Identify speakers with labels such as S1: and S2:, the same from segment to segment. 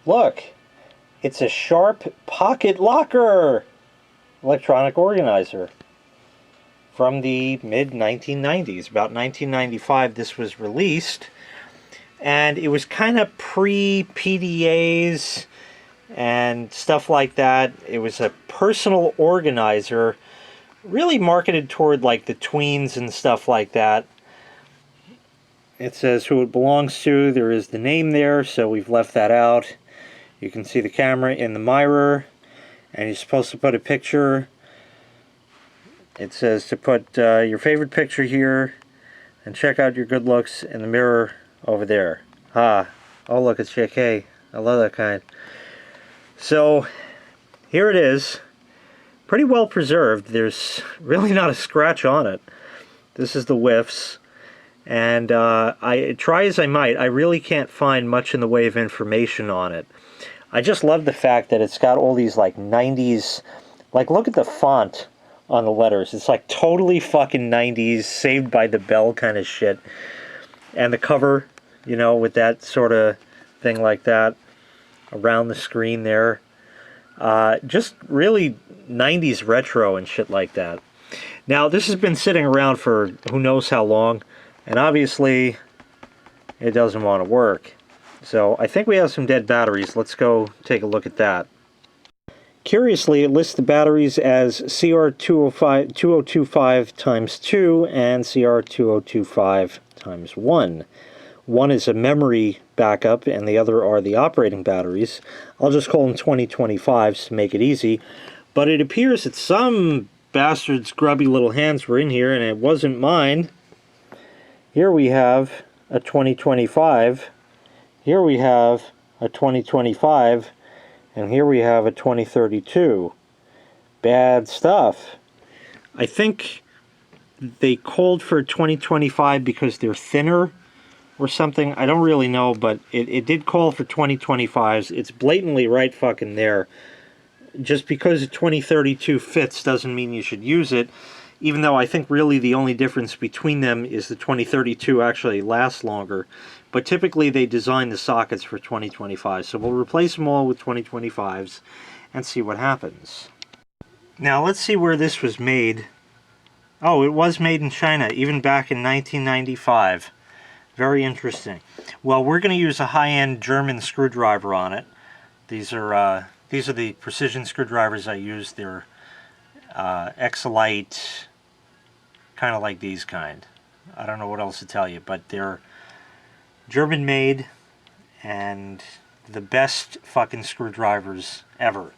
S1: Look, it's a Sharp Pocket Locker electronic organizer from the mid-1990s. About 1995 this was released, and it was kind of pre-PDAs and stuff like that. It was a personal organizer, really marketed toward like the tweens and stuff like that. It says who it belongs to. There is the name there, so we've left that out. You can see the camera in the mirror, and you're supposed to put a picture. It says to put your favorite picture here, and check out your good looks in the mirror over there. Oh look, it's JK. I love that kind. So here it is, pretty well preserved. There's really not a scratch on it. This is the whiffs. And I try as I might, I really can't find much in the way of information on it. I just love the fact that it's got all these like 90s, like look at the font on the letters. It's like totally fucking 90s, Saved by the Bell kind of shit. And the cover, you know, with that sort of thing like that around the screen there. Just really 90s retro and shit like that. Now this has been sitting around for who knows how long. And obviously, it doesn't want to work. So I think we have some dead batteries. Let's go take a look at that. Curiously, it lists the batteries as CR2025 times 2 and CR2025 times 1. One is a memory backup and the other are the operating batteries. I'll just call them 2025s to make it easy. But it appears that some bastard's grubby little hands were in here, and it wasn't mine. Here we have a 2025, here we have a 2025, and here we have a 2032. Bad stuff. I think they called for 2025 because they're thinner or something. I don't really know, but it did call for 2025s. It's blatantly right fucking there. Just because a 2032 fits doesn't mean you should use it. Even though I think really the only difference between them is the 2032 actually lasts longer. But typically they design the sockets for 2025. So we'll replace them all with 2025s and see what happens. Now let's see where this was made. Oh, it was made in China, even back in 1995. Very interesting. Well, we're going to use a high-end German screwdriver on it. These are the precision screwdrivers I use. They're Exolite, kind of like these kind. I don't know what else to tell you, but they're German made and the best fucking screwdrivers ever.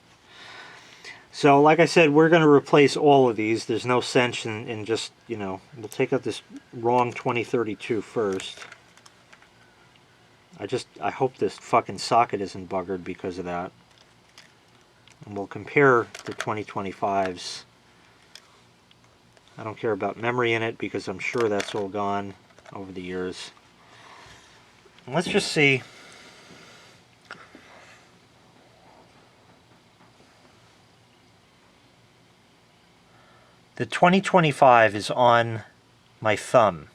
S1: So like I said, we're going to replace all of these. There's no sense in just, you know, we'll take out this wrong 2032 first. I hope this fucking socket isn't buggered because of that. And we'll compare the 2025s. I don't care about memory in it because I'm sure that's all gone over the years. And let's just see. The 2025 is on my thumb.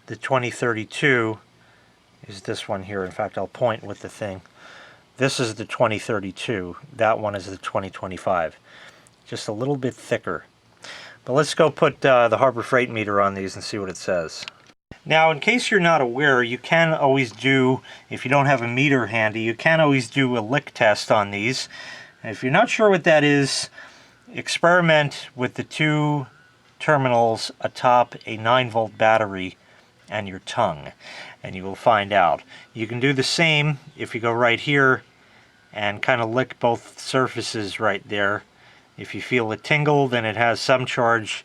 S1: The 2032 is this one here. In fact, I'll point with the thing. This is the 2032. That one is the 2025. Just a little bit thicker. But let's go put the Harbor Freight meter on these and see what it says. Now, in case you're not aware, you can always do, if you don't have a meter handy, you can always do a lick test on these. And if you're not sure what that is, experiment with the two terminals atop a 9-volt battery and your tongue, and you will find out. You can do the same if you go right here and kind of lick both surfaces right there. If you feel a tingle, then it has some charge.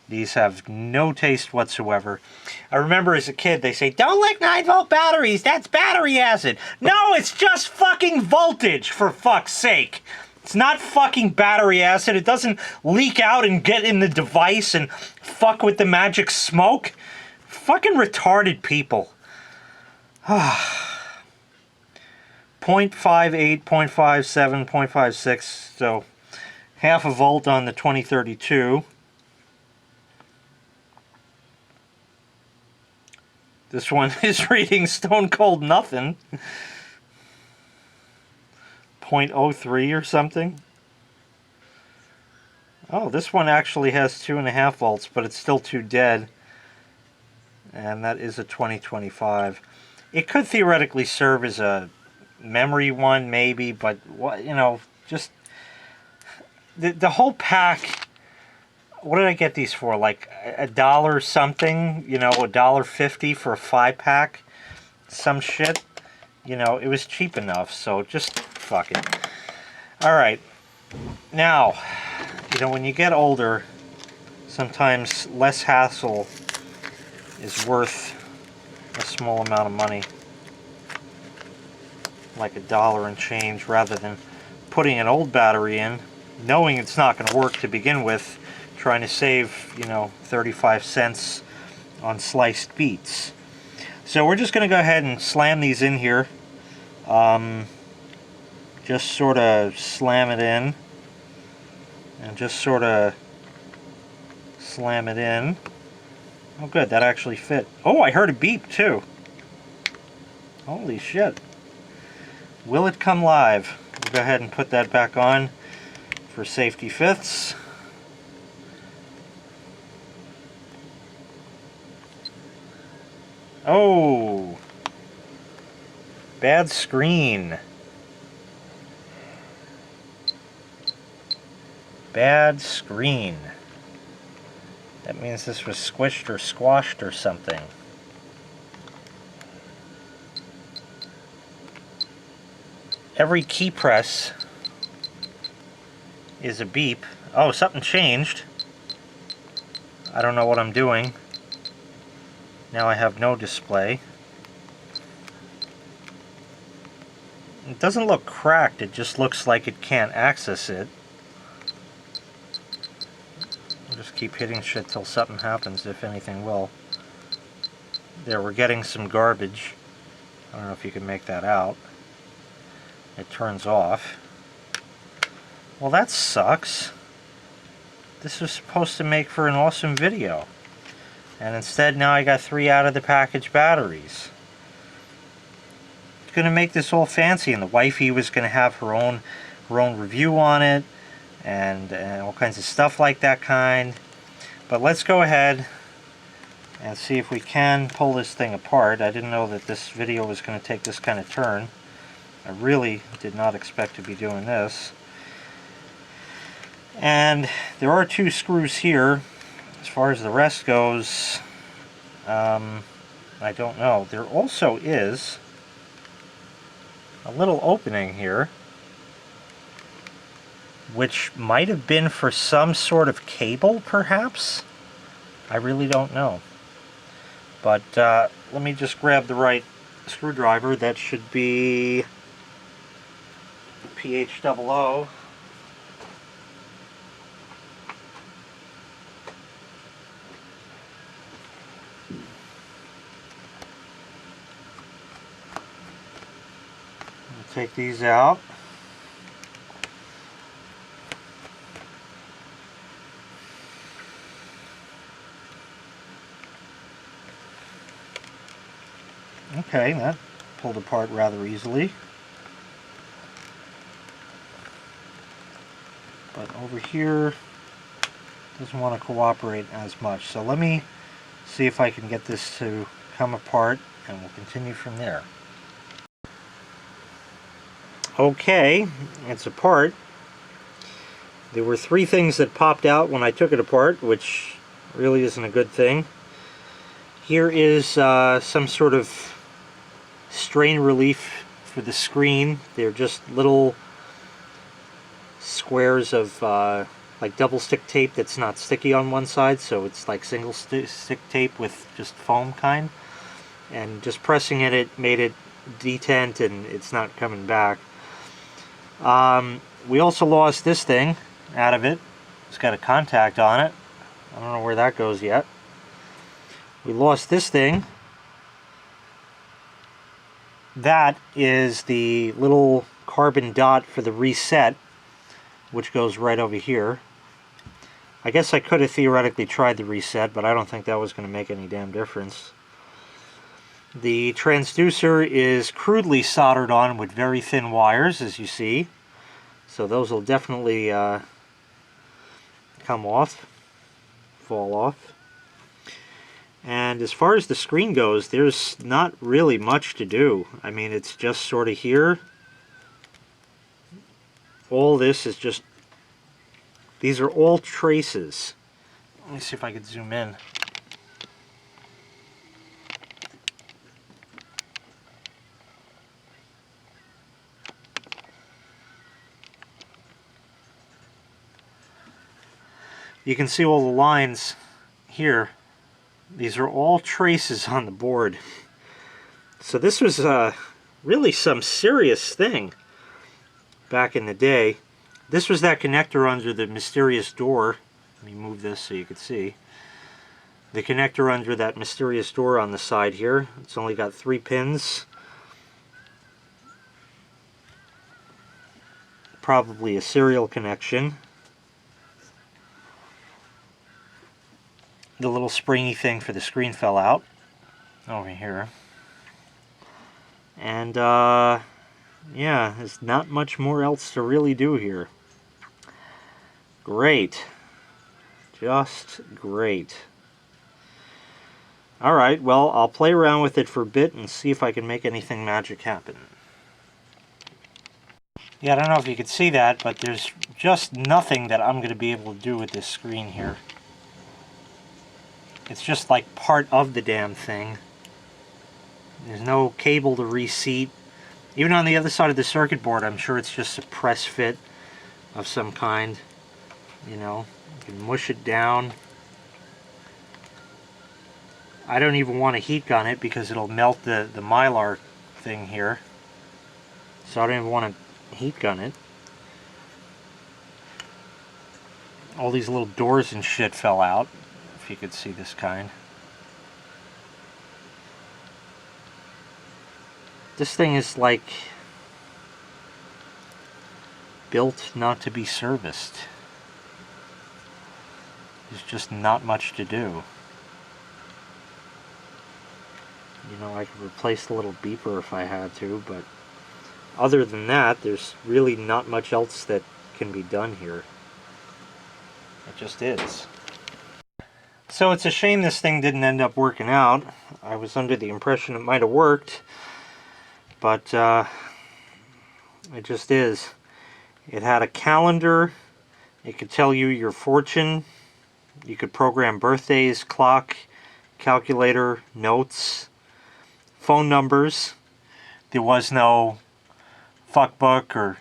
S1: These have no taste whatsoever. I remember as a kid, they say, don't lick 9-volt batteries, that's battery acid. No, it's just fucking voltage, for fuck's sake. It's not fucking battery acid. It doesn't leak out and get in the device and fuck with the magic smoke. Fucking retarded people. 0.58, 0.57, 0.56, so half a volt on the 2032. This one is reading stone cold nothing. 0.03 or something. Oh, this one actually has 2.5 volts, but it's still too dead. And that is a 2025. It could theoretically serve as a memory one, maybe, but what, you know, just the whole pack. What did I get these for? Like $1 something, you know, $1.50 for a 5-pack, some shit. You know, it was cheap enough, so just fuck it. All right, now, you know, when you get older, sometimes less hassle is worth a small amount of money, like $1 and change, rather than putting an old battery in, knowing it's not going to work to begin with, trying to save, you know, 35 cents on sliced beets. So we're just going to go ahead and slam these in here. Just sort of slam it in, and just sort of slam it in. Oh good, that actually fit. Oh, I heard a beep too. Holy shit. Will it come live? We'll go ahead and put that back on for safety fifths. Oh, bad screen. Bad screen. That means this was squished or squashed or something. Every key press is a beep. Oh, something changed. I don't know what I'm doing. Now I have no display. It doesn't look cracked, it just looks like it can't access it. I'll just keep hitting shit till something happens, if anything will. There, we're getting some garbage. I don't know if you can make that out. It turns off. Well, that sucks. This was supposed to make for an awesome video. And instead now I got 3 out of the package batteries. It's going to make this all fancy, and the wifey was going to have her own review on it, and all kinds of stuff like that kind. But let's go ahead and see if we can pull this thing apart. I didn't know that this video was going to take this kind of turn. I really did not expect to be doing this. And there are 2 screws here. As far as the rest goes, I don't know. There also is a little opening here, which might have been for some sort of cable, perhaps? I really don't know. But let me just grab the right screwdriver. That should be PH00. Take these out. Okay, that pulled apart rather easily. But over here doesn't want to cooperate as much. So let me see if I can get this to come apart, and we'll continue from there. Okay, it's apart. There were 3 things that popped out when I took it apart, which really isn't a good thing. Here is some sort of strain relief for the screen. They're just little squares of like double stick tape that's not sticky on one side, so it's like single stick tape with just foam kind. And just pressing it made it detent, and it's not coming back. We also lost this thing out of it. It's got a contact on it. I don't know where that goes yet. We lost this thing. That is the little carbon dot for the reset, which goes right over here. I guess I could have theoretically tried the reset, but I don't think that was going to make any damn difference. The transducer is crudely soldered on with very thin wires, as you see. So those will definitely come off, fall off. And as far as the screen goes, there's not really much to do. I mean, it's just sort of here. All this is just, these are all traces. Let me see if I can zoom in. You can see all the lines here. These are all traces on the board. So this was really some serious thing back in the day. This was that connector under the mysterious door. Let me move this so you can see. The connector under that mysterious door on the side here. It's only got 3 pins. Probably a serial connection. The little springy thing for the screen fell out over here. And yeah, there's not much more else to really do here. Great. Just great. Alright, well, I'll play around with it for a bit and see if I can make anything magic happen. Yeah, I don't know if you can see that, but there's just nothing that I'm going to be able to do with this screen here. It's just like part of the damn thing. There's no cable to reseat. Even on the other side of the circuit board, I'm sure it's just a press fit of some kind. You know, you can mush it down. I don't even want a heat gun it because it'll melt the mylar thing here. So I don't even want to heat gun it. All these little doors and shit fell out. If you could see this kind. This thing is like built not to be serviced. There's just not much to do. You know, I could replace the little beeper if I had to, but other than that, there's really not much else that can be done here. It just is. So it's a shame this thing didn't end up working out. I was under the impression it might have worked, but it just is. It had a calendar. It could tell you your fortune. You could program birthdays, clock, calculator, notes, phone numbers. There was no fuckbook or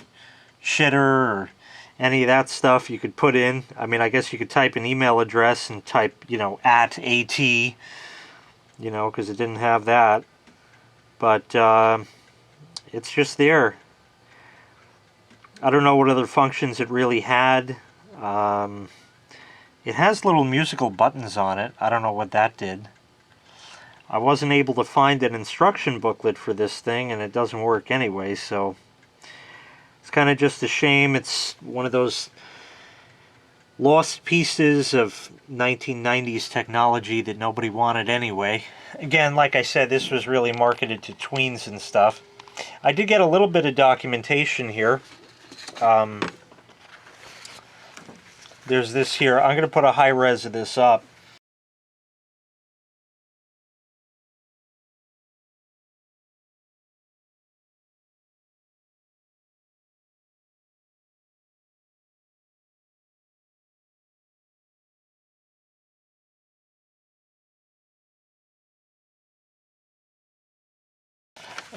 S1: shitter or any of that stuff you could put in. I mean, I guess you could type an email address and type, you know, @AT, you know, because it didn't have that. But it's just there. I don't know what other functions it really had. It has little musical buttons on it. I don't know what that did. I wasn't able to find an instruction booklet for this thing, and it doesn't work anyway, so it's kind of just a shame. It's one of those lost pieces of 1990s technology that nobody wanted anyway. Again, like I said, this was really marketed to tweens and stuff. I did get a little bit of documentation here. There's this here. I'm going to put a high res of this up.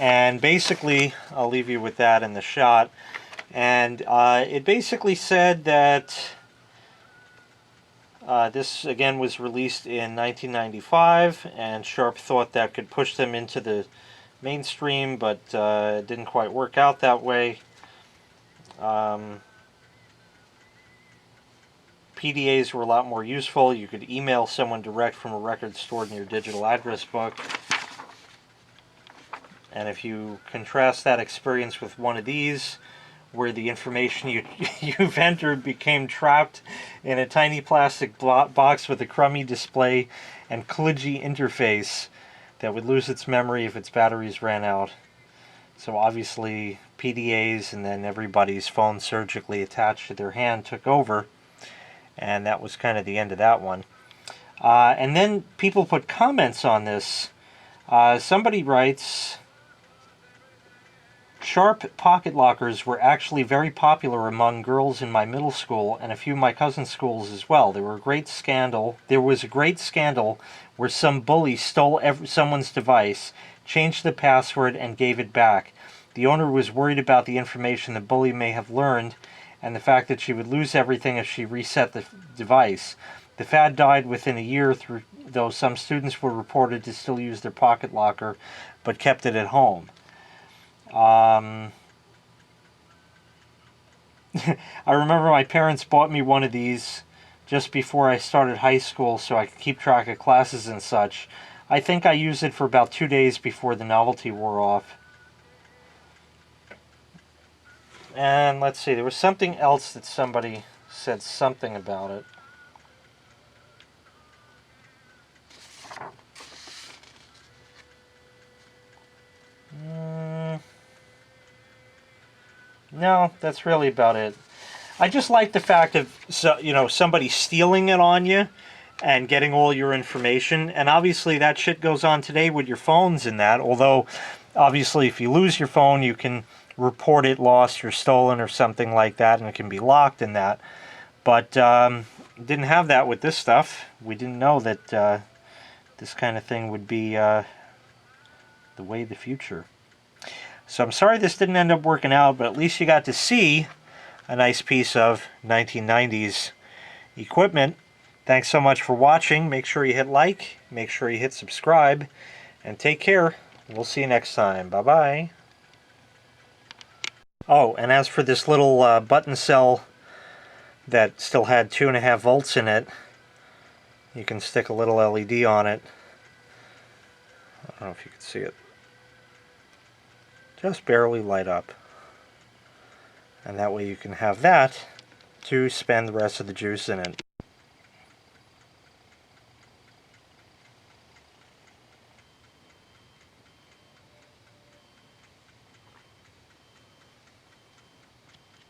S1: And basically, I'll leave you with that in the shot. And it basically said that this, again, was released in 1995, and Sharp thought that could push them into the mainstream, but it didn't quite work out that way. PDAs were a lot more useful. You could email someone direct from a record stored in your digital address book. And if you contrast that experience with one of these, where the information you've entered became trapped in a tiny plastic box with a crummy display and kludgy interface, that would lose its memory if its batteries ran out. So obviously PDAs and then everybody's phone surgically attached to their hand took over, and that was kind of the end of that one. And then people put comments on this. Somebody writes, Sharp pocket lockers were actually very popular among girls in my middle school and a few of my cousins' schools as well. There was a great scandal where some bully stole someone's device, changed the password, and gave it back. The owner was worried about the information the bully may have learned and the fact that she would lose everything if she reset the device. The fad died within a year, though some students were reported to still use their pocket locker but kept it at home. I remember my parents bought me one of these just before I started high school so I could keep track of classes and such. I think I used it for about 2 days before the novelty wore off. And let's see, there was something else that somebody said something about it. No, that's really about it. I just like the fact of somebody stealing it on you and getting all your information. And obviously that shit goes on today with your phones and that. Although, obviously, if you lose your phone, you can report it lost or stolen or something like that, and it can be locked in that. But didn't have that with this stuff. We didn't know that this kind of thing would be the way of the future. So I'm sorry this didn't end up working out, but at least you got to see a nice piece of 1990s equipment. Thanks so much for watching. Make sure you hit like, make sure you hit subscribe, and take care. We'll see you next time. Bye-bye. Oh, and as for this little button cell that still had 2.5 volts in it, you can stick a little LED on it. I don't know if you can see it. Just barely light up. And that way you can have that to spend the rest of the juice in it.